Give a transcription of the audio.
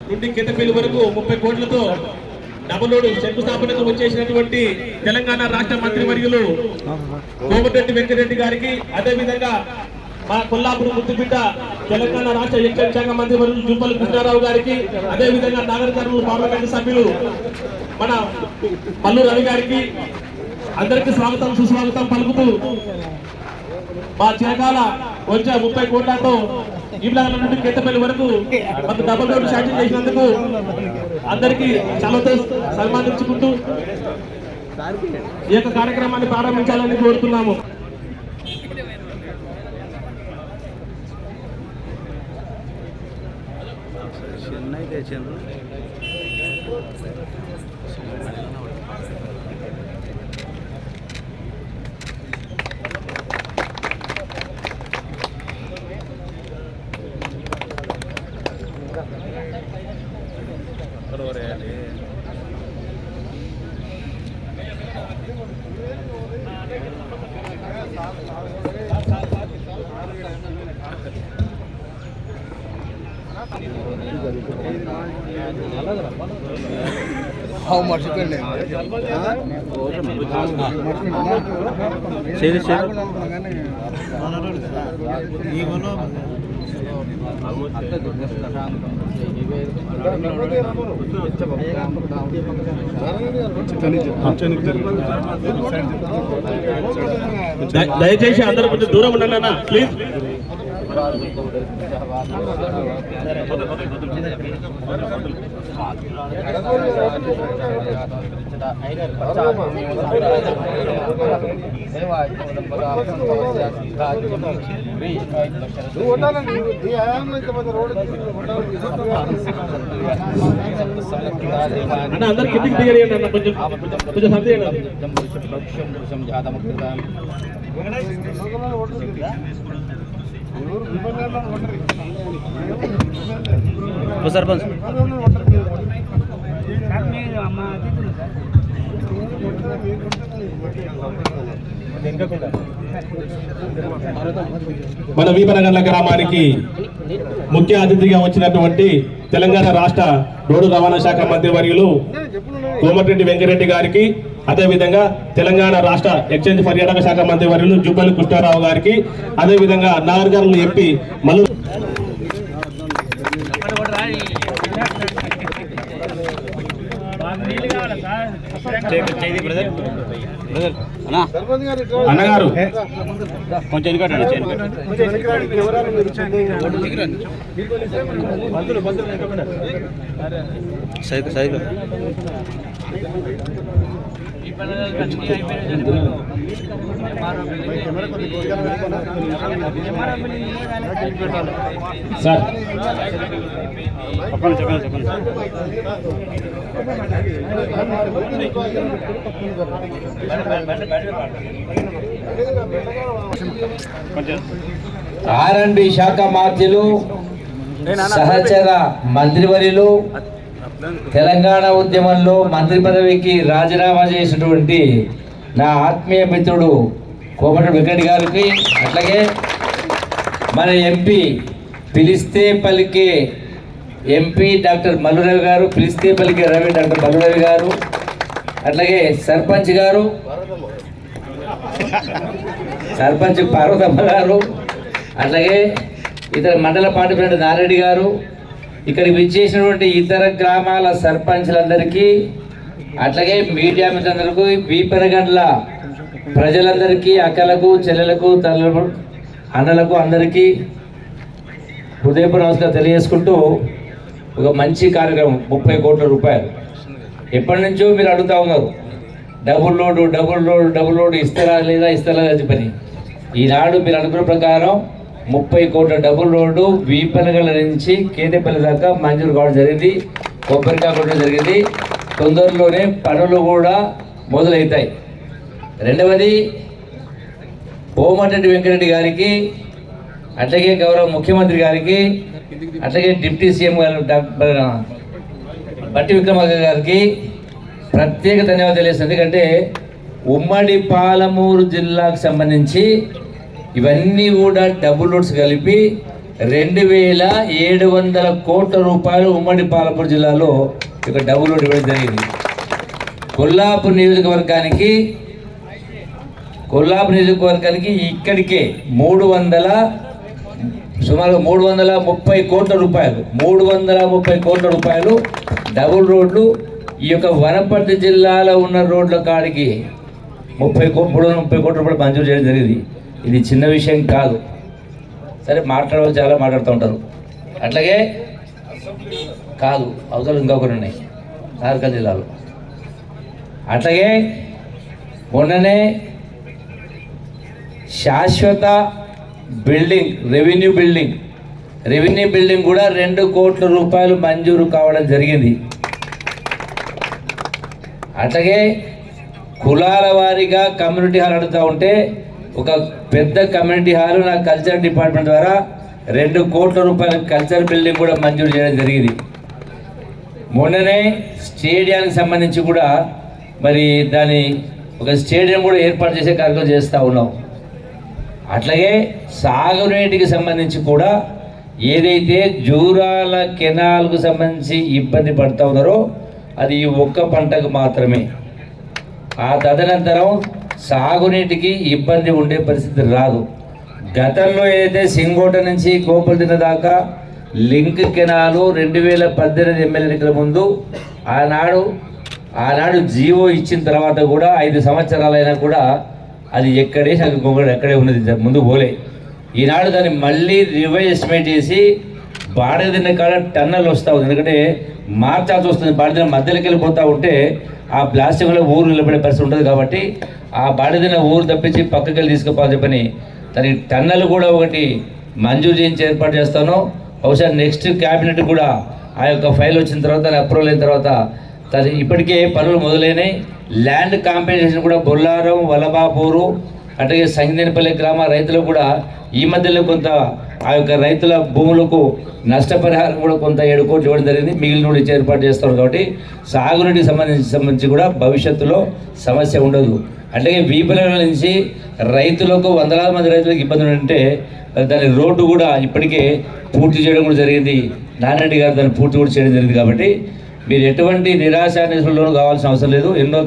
నుండి కిందపల్లి వరకు 30 కోట్లతో డబుల్ రోడ్ శంకుస్థాపనకు వచ్చేసినటువంటి తెలంగాణ రాష్ట్ర మంత్రివర్యులు కోమటిరెడ్డి వెంకటరెడ్డి గారికి, అదేవిధంగా మా కొల్లాపూర్ ముద్దుబిడ్డ తెలంగాణ రాష్ట్ర ఎక్సైజ్ శాఖ మంత్రివర్యులు జూపల్లి కృష్ణారావు గారికి, అదేవిధంగా నాగర్ కర్నూలు పార్లమెంటు సభ్యులు మన పల్లు రవి గారికి అందరికీ స్వాగతం సుస్వాగతం పలుకుతూ మా చిరకాల వచ్చే 30 కోట్లతో ఈబ్లాగల నుండి కేతపల్లి వరకు మాకు డబుల్ రోడ్డు శాంక్షన్ చేసినందుకు అందరికీ చలతో సన్మానించుకుంటూ ఈ యొక్క కార్యక్రమాన్ని ప్రారంభించాలని కోరుతున్నాము. మర్చిపోయింది దయచేసి అందరూ కొంచెం దూరం ఉండండి అన్న ప్లీజ్. అందరు కిందికి దిగండి అన్న, కొంచెం కొంచెం సర్పంచ్ మన వీపనగర్ల గ్రామానికి ముఖ్య అతిథిగా వచ్చినటువంటి తెలంగాణ రాష్ట్ర రోడ్డు రవాణా శాఖ మంత్రివర్యులు కోమటిరెడ్డి వెంకటరెడ్డి గారికి, అదేవిధంగా తెలంగాణ రాష్ట్ర ఎక్సైజ్ పర్యాటక శాఖ మంత్రివర్యులు జూపల్లి కృష్ణారావు గారికి, అదేవిధంగా నాగర్ కర్నూలు ఎంపీ మల్లు అన్నగారు కొంచెం సైకిల్ సార్ చెప్పండి ఆర్ఎండ్బి శాఖ మంత్రులు, సహచర మంత్రివర్యులు, తెలంగాణ ఉద్యమంలో మంత్రి పదవికి రాజీనామా చేసినటువంటి నా ఆత్మీయ మిత్రుడు కోమటిరెడ్డి వెంకటరెడ్డి గారికి, అట్లాగే మన ఎంపీ పిలిస్తే పలికే ఎంపీ డాక్టర్ మల్లురవి గారు, పిలిస్తే పలికే రవి డాక్టర్ మల్లురవి గారు, అట్లాగే సర్పంచ్ గారు, సర్పంచ్ పార్వతమ్మ గారు, అట్లాగే ఇతర మండల పార్టీ ప్రెసిడెంట్ నారెడ్డి గారు, ఇక్కడికి విచ్చేసినటువంటి ఇతర గ్రామాల సర్పంచ్లందరికీ, అట్లాగే మీడియా మిత్రులందరికీ, వీపనగండ్ల ప్రజలందరికీ, అక్కలకు, చెల్లెలకు, తల్లులకు, అన్నలకు అందరికీ హృదయపూర్వక నమస్కారం తెలియజేసుకుంటూ, ఒక మంచి కార్యక్రమం 30 కోట్ల రూపాయలు ఎప్పటి నుంచో మీరు అడుగుతూ ఉన్నారు. డబుల్ రోడ్ ఇస్తారా లేదా అని చెప్పని. ఈనాడు మీరు అనుకున్న ప్రకారం 30 కోట్ల డబుల్ రోడ్డు వీపనగల నుంచి కేతపల్లి దాకా మంజూరు కావడం జరిగింది. కొబ్బరికాయ కొట్టడం జరిగింది. తొందరలోనే పనులు కూడా మొదలవుతాయి. రెండవది, కోమటిరెడ్డి వెంకటరెడ్డి గారికి, అట్లాగే గౌరవ ముఖ్యమంత్రి గారికి, అట్లాగే డిప్యూటీ సీఎం గారు డాక్టర్ బట్టి విక్రమార్క గారికి ప్రత్యేక ధన్యవాదాలు తెలియజేస్తుంది. ఎందుకంటే ఉమ్మడి పాలమూరు జిల్లాకు సంబంధించి ఇవన్నీ కూడా డబుల్ రోడ్స్ కలిపి 2700 కోట్ల రూపాయలు ఉమ్మడి పాలమూరు జిల్లాలో ఇక డబుల్ రోడ్ ఇవ్వడం జరిగింది. కొల్లాపూర్ నియోజకవర్గానికి ఇక్కడికే సుమారు 330 కోట్ల రూపాయలు 330 కోట్ల రూపాయలు డబుల్ రోడ్లు ఈ యొక్క వనపర్తి జిల్లాలో ఉన్న రోడ్ల కాడికి 30 కోట్ల రూపాయలు మంజూరు చేయడం జరిగింది. ఇది చిన్న విషయం కాదు. సరే మాట్లాడవచ్చు, చాలా మాట్లాడుతూ ఉంటారు. అట్లాగే కాదు అవతల ఇంకొకరు ఉన్నాయి నార్కల్ జిల్లాలో. అట్లాగే మొన్ననే శాశ్వత బిల్డింగ్ రెవెన్యూ బిల్డింగ్ కూడా 2 కోట్ల రూపాయలు మంజూరు కావడం జరిగింది. అట్లాగే కులాల వారీగా కమ్యూనిటీ హాల్ అడుగుతూ ఉంటే ఒక పెద్ద కమ్యూనిటీ హాల్ నా కల్చర్ డిపార్ట్మెంట్ ద్వారా 2 కోట్ల రూపాయల కల్చర్ బిల్డింగ్ కూడా మంజూరు చేయడం జరిగింది. మొన్ననే స్టేడియానికి సంబంధించి కూడా మరి దాని ఒక స్టేడియం కూడా ఏర్పాటు చేసే కార్యక్రమం చేస్తూ ఉన్నాం. అట్లాగే సాగునీటికి సంబంధించి కూడా ఏదైతే జూరాల కెనాల్కు సంబంధించి ఇబ్బంది పడుతూ ఉన్నారో అది ఈ ఒక్క పంటకు మాత్రమే. ఆ తదనంతరం సాగునీటికి ఇబ్బంది ఉండే పరిస్థితి రాదు. గతంలో ఏదైతే సింగోట నుంచి కోపల్దిన దాకా లింక్ కెనాలు 2018 ఎమ్మెల్యే ఎన్నికల ముందు ఆనాడు జీవో ఇచ్చిన తర్వాత కూడా 5 సంవత్సరాలైనా కూడా అది ఎక్కడే ఉన్నది, ముందు పోలే. ఈనాడు దాన్ని మళ్ళీ రివైజ్ ఎస్టిమేట్ చేసి బాడదిన్న కాడ టన్నల్ వస్తూ ఉంది. ఎందుకంటే మార్చాల్సి వస్తుంది. బాడదిన మధ్యలోకి వెళ్ళిపోతూ ఉంటే ఆ ప్లాస్టిక్లో ఊరు నిలబడే పరిస్థితి ఉంటుంది. కాబట్టి ఆ బాడదిన ఊరు తప్పించి పక్కకి వెళ్ళి తీసుకుపోవాలని చెప్పని దానికి టన్నల్ కూడా ఒకటి మంజూరు చేయించి ఏర్పాటు చేస్తాను. బహుశా నెక్స్ట్ క్యాబినెట్ కూడా ఆ యొక్క ఫైల్ వచ్చిన తర్వాత దాని అప్రూవల్ అయిన తర్వాత ఇప్పటికే పనులు మొదలైనాయి. ల్యాండ్ కాంపెన్సేషన్ కూడా బొల్లారం, వలబాపూరు, అట్లాగే సంగదేనిపల్లి గ్రామ రైతులకు కూడా ఈ మధ్యలో కొంత ఆ యొక్క రైతుల భూములకు నష్టపరిహారం కూడా కొంత 7 కోట్లు ఇవ్వడం జరిగింది. మిగిలిన కూడా ఏర్పాటు చేస్తారు. కాబట్టి సాగునీటికి సంబంధించి కూడా భవిష్యత్తులో సమస్య ఉండదు. అట్లాగే వీపల నుంచి రైతులకు వందలాది మంది రైతులకు ఇబ్బందులు ఉంటే దాని రోడ్డు కూడా ఇప్పటికే పూర్తి చేయడం కూడా జరిగింది. నారాయణ గారు దాన్ని పూర్తి కూడా చేయడం జరిగింది. కాబట్టి మీరు ఎటువంటి నిరాశ నిస్పృహలోనూ కావాల్సిన అవసరం లేదు. ఎన్నో